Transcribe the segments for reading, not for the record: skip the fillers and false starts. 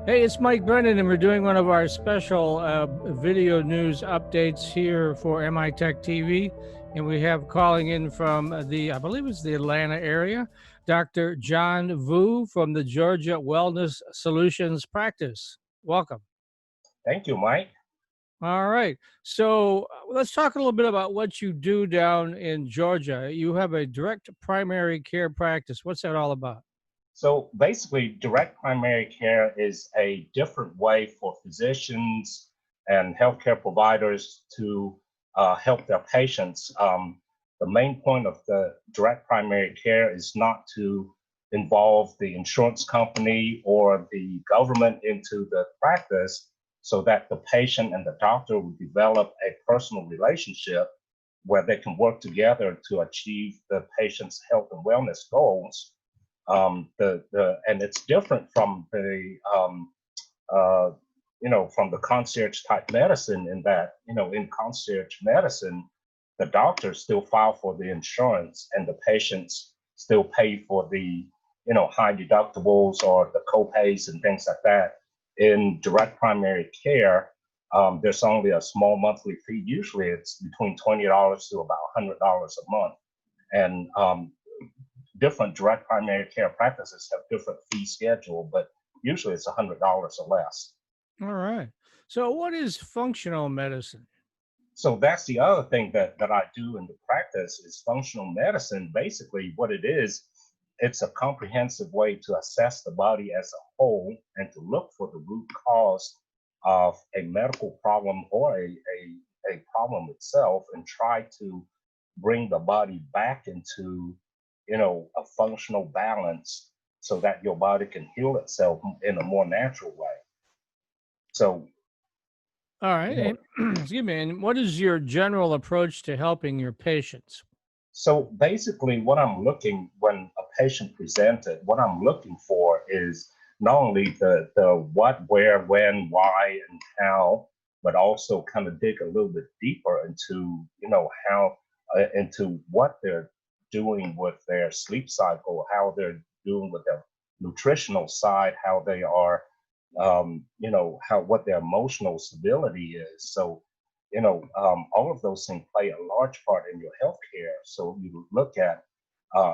Hey, it's Mike Brennan, and we're doing one of our special video news updates here for MITech TV. And we have calling in from I believe it's the Atlanta area, Dr. John Vu from the Georgia Wellness Solutions Practice. Welcome. Thank you, Mike. All right. So let's talk a little bit about what you do down in Georgia. You have a direct primary care practice. What's that all about? So basically, direct primary care is a different way for physicians and healthcare providers to help their patients. The main point of the direct primary care is not to involve the insurance company or the government into the practice so that the patient and the doctor will develop a personal relationship where they can work together to achieve the patient's health and wellness goals. And it's different from from the concierge type medicine in that, in concierge medicine, the doctors still file for the insurance and the patients still pay for the, high deductibles or the copays and things like that. In direct primary care, there's only a small monthly fee. Usually it's between $20 to about $100 a month. And different direct primary care practices have different fee schedule, but usually it's $100 or less. All right. So what is functional medicine? So that's the other thing that I do in the practice is functional medicine. Basically what it is, it's a comprehensive way to assess the body as a whole and to look for the root cause of a medical problem or a problem itself and try to bring the body back into a functional balance so that your body can heal itself in a more natural way. So, All right. Excuse me. And what is your general approach to helping your patients? so basically when a patient presented, what I'm looking for is not only the what, where, when, why, and how, but also kind of dig a little bit deeper into, how, into what they're doing with their sleep cycle, how they're doing with their nutritional side, how they are, how what their emotional stability is. So, all of those things play a large part in your healthcare. So you look at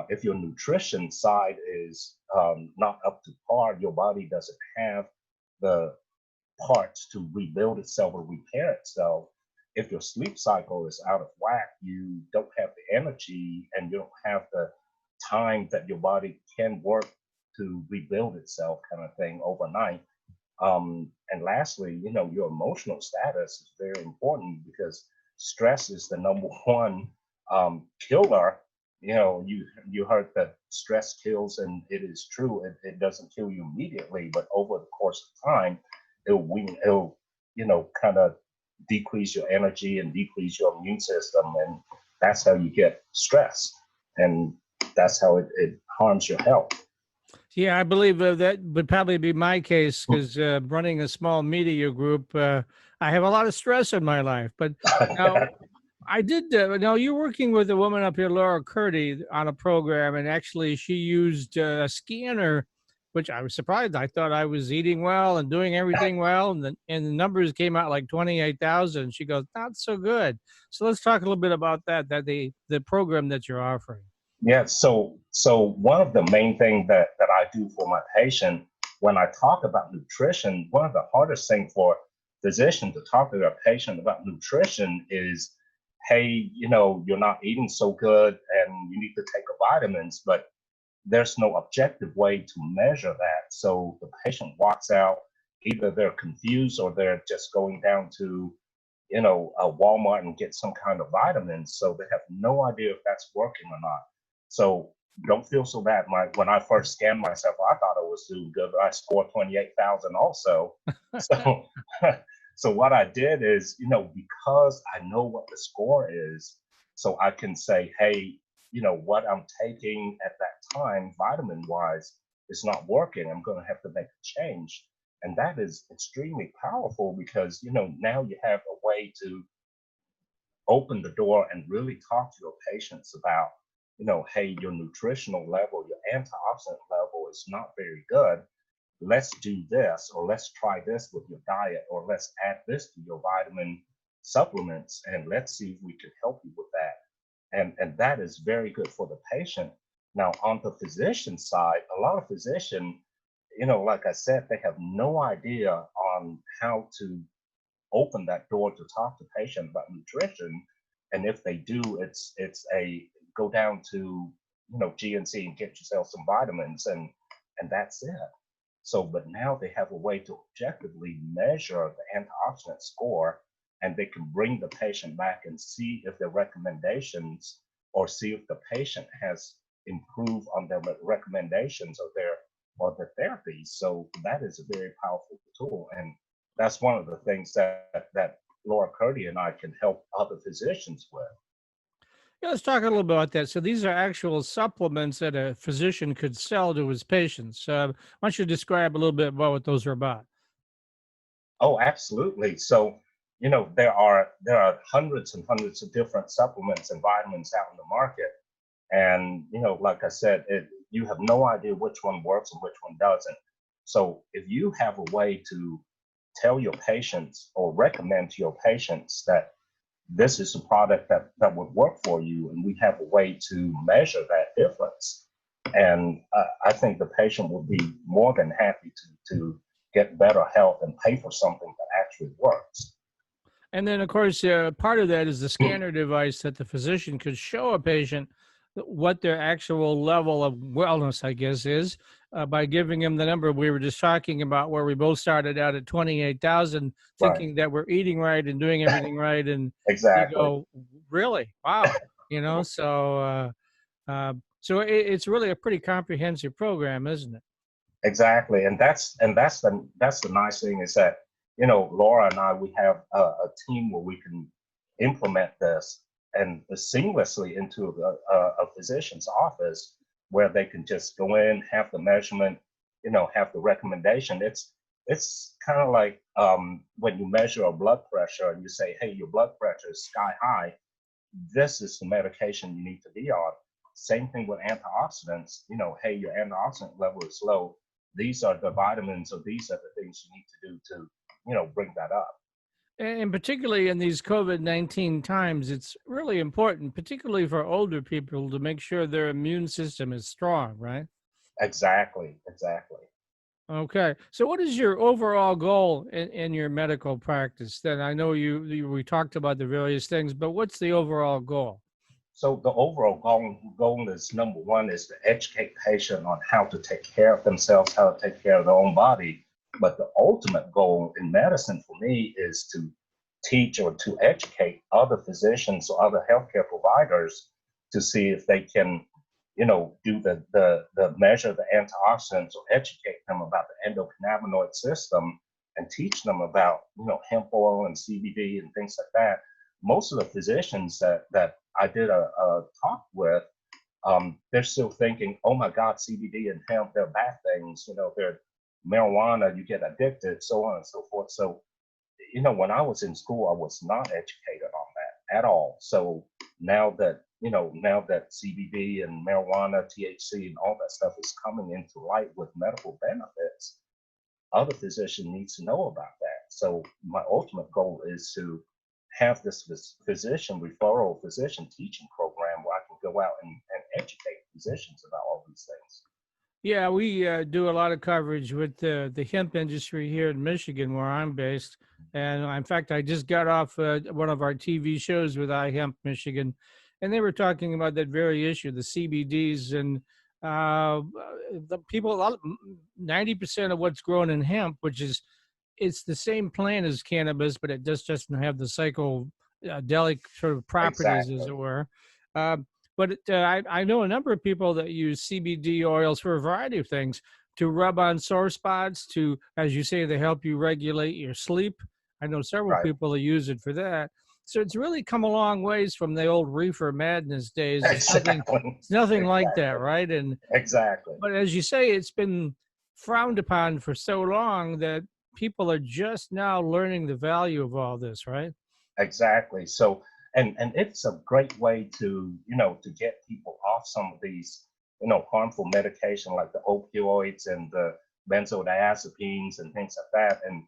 if your nutrition side is not up to par, your body doesn't have the parts to rebuild itself or repair itself. If your sleep cycle is out of whack, you don't have the energy and you don't have the time that your body can work to rebuild itself, kind of thing, overnight. And lastly, your emotional status is very important because stress is the number one killer. You heard that stress kills, and it is true. It doesn't kill you immediately, but over the course of time, it'll kind of decrease your energy and decrease your immune system, and that's how you get stress, and that's how it harms your health. Yeah, I believe that would probably be my case because running a small media group, I have a lot of stress in my life. But now I did. Now you're working with a woman up here, Laura Curdy, on a program, and actually she used a scanner, which I was surprised. I thought I was eating well and doing everything well, and the numbers came out like 28,000. She goes, not so good. So let's talk a little bit about that. The program that you're offering. Yeah, so one of the main things that I do for my patient when I talk about nutrition, one of the hardest things for physician to talk to their patient about nutrition is, hey, you're not eating so good and you need to take a vitamins, but there's no objective way to measure that. So the patient walks out, either they're confused or they're just going down to, a Walmart and get some kind of vitamins. So they have no idea if that's working or not. So don't feel so bad. When I first scanned myself, I thought I was doing good, but I scored 28,000 also. So so what I did is, because I know what the score is, so I can say, hey, what I'm taking at that time, vitamin wise, is not working. I'm going to have to make a change. And that is extremely powerful because, now you have a way to open the door and really talk to your patients about, hey, your nutritional level, your antioxidant level, is not very good. Let's do this, or let's try this with your diet, or let's add this to your vitamin supplements, and let's see if we can help you with that. And that is very good for the patient. Now, on the physician side, a lot of physicians, like I said, they have no idea on how to open that door to talk to patient about nutrition. And if they do, it's a go down to GNC and get yourself some vitamins, and that's it. So, but now they have a way to objectively measure the antioxidant score, and they can bring the patient back and see if their recommendations, or see if the patient has improved on their recommendations or their therapies. So that is a very powerful tool, and that's one of the things that Laura Curdy and I can help other physicians with. Yeah, let's talk a little bit about that. So these are actual supplements that a physician could sell to his patients. Why don't you describe a little bit about what those are about? Oh, absolutely. So, there are hundreds and hundreds of different supplements and vitamins out in the market. And, like I said, you have no idea which one works and which one doesn't. So if you have a way to tell your patients or recommend to your patients that this is a product that would work for you, and we have a way to measure that difference, and I think the patient will be more than happy to get better health and pay for something that actually works. And then, of course, part of that is the scanner device that the physician could show a patient what their actual level of wellness, I guess, is by giving them the number we were just talking about, where we both started out at 28,000, Right. thinking that we're eating right and doing everything right. And you Exactly. go, really? Wow. So it's really a pretty comprehensive program, isn't it? Exactly, and that's the nice thing is that Laura and I, we have a team where we can implement this and seamlessly into a physician's office, where they can just go in, have the measurement, have the recommendation. It's kind of like when you measure a blood pressure and you say, hey, your blood pressure is sky high. This is the medication you need to be on. Same thing with antioxidants. Hey, your antioxidant level is low. These are the vitamins, or these are the things you need to do to, bring that up. And particularly in these COVID-19 times, it's really important, particularly for older people, to make sure their immune system is strong, right? Exactly, exactly. Okay. So what is your overall goal in your medical practice? Then I know we talked about the various things, but what's the overall goal? So the overall goal is, number one, is to educate patient on how to take care of themselves, how to take care of their own body. But the ultimate goal in medicine for me is to teach or to educate other physicians or other healthcare providers to see if they can, do the measure the antioxidants, or educate them about the endocannabinoid system, and teach them about, hemp oil and CBD and things like that. Most of the physicians that I did a talk with, they're still thinking, oh my God, CBD and hemp, they're bad things. They're marijuana, you get addicted, so on and so forth. So, when I was in school, I was not educated on that at all. So now that CBD and marijuana, THC, and all that stuff is coming into light with medical benefits, other physician needs to know about that. So my ultimate goal is to have this physician referral, physician teaching program where I can go out and educate physicians about all these things. Yeah, we do a lot of coverage with the hemp industry here in Michigan, where I'm based. And in fact, I just got off one of our TV shows with iHemp Michigan, and they were talking about that very issue, the CBDs, and uh, the people. 90% of what's grown in hemp, which is it's the same plant as cannabis, but it just doesn't have the psychedelic sort of properties, as Exactly. it were. Uh, but I know a number of people that use CBD oils for a variety of things, to rub on sore spots, to, as you say, they help you regulate your sleep. I know several Right. people that use it for that. So it's really come a long ways from the old reefer madness days. Exactly. It's nothing like that, Exactly. right? And Exactly. but as you say, it's been frowned upon for so long that people are just now learning the value of all this, right? Exactly. So, and it's a great way to, to get people off some of these harmful medication like the opioids and the benzodiazepines and things like that. And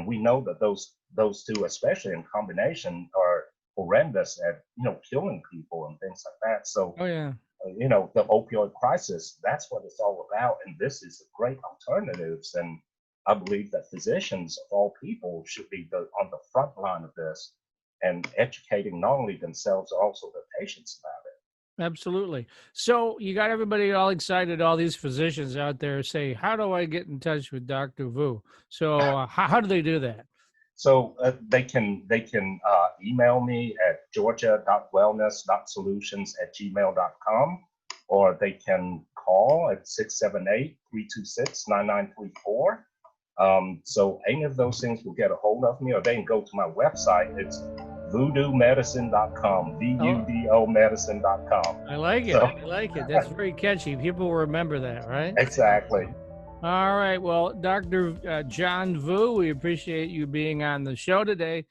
we know that those two, especially in combination, are horrendous at killing people and things like that. So Oh yeah. the opioid crisis, that's what it's all about. And this is a great alternatives. And I believe that physicians of all people should be on the front line of this and educating not only themselves, but also the patients about it. Absolutely. So you got everybody all excited, all these physicians out there say, how do I get in touch with Dr. Vu? So how do they do that? So they can email me at georgia.wellness.solutions@gmail.com, or they can call at 678-326-9934. So any of those things will get a hold of me, or they can go to my website. It's VudoMedicine.com, VUDO medicine.com. I like it. So, I like it. That's very catchy. People will remember that, right? exactly. All right. Well, Dr. John Vu, we appreciate you being on the show today.